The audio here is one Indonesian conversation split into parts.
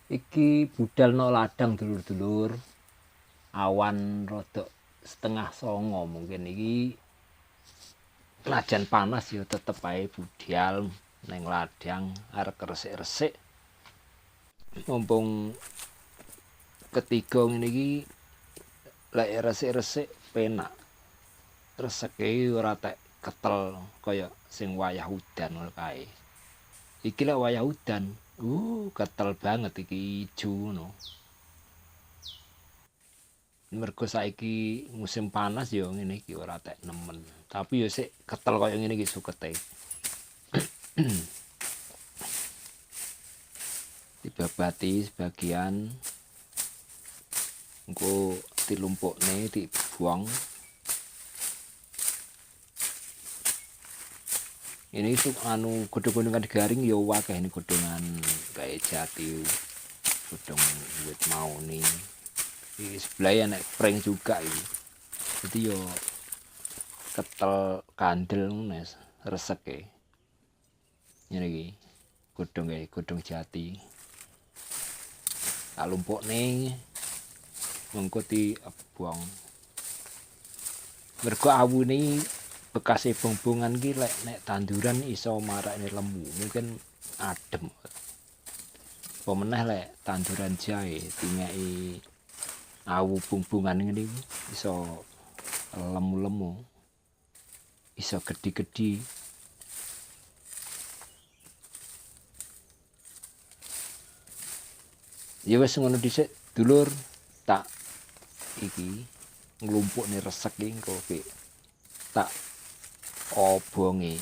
Iki budal no ladang dulur-dulur. Awan rodok setengah songo mungkin iki najan panas ya tetep ae budal neng ladang arek resik-resik. Mumpung ketiga ngene iki lek resik-resik penak. Reseke ora tek ketel kaya sing wayah udan kae. Iki lek wayah udan, ketel banget iki ijo ngono. Mergo saiki musim panas ya ngene iki ora tek nemen. Tapi ya sik ketel kaya ngene iki sukete. Dibabati sebagian engko dilumpukne dibuang. Ini itu godhong-godhongan garing ya akeh ini godhongan kayak jati, godhong wit mauni. Di sebelah enek pring juga iki. Jadi yo ketel kandel ngono reseke. Ngene iki. Godhong jati. Tak lumpukne mengko dibuang. Mergo awune bekas bongbongan ki lek nek tanduran iso marakne lemu, mungkin adem. Apa meneh lek tanduran jahe dinyaki awu bungbungan ngene iki iso lemu-lemu. Iso gedhi-gedhi. Ya wis ngono dhisik dulur, tak iki nglumpukne resek iki engko tak obonge.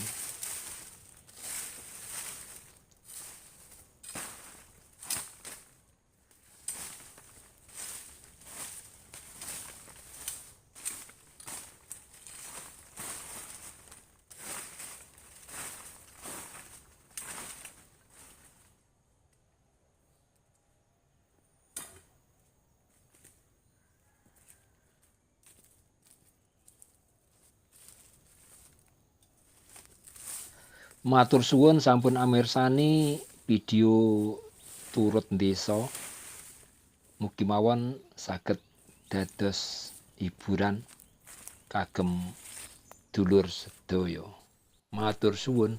Matur suwun sampun amirsani video turut desa. Mugi mawon saged dados hiburan kagem dulur sedaya. Matur suwun.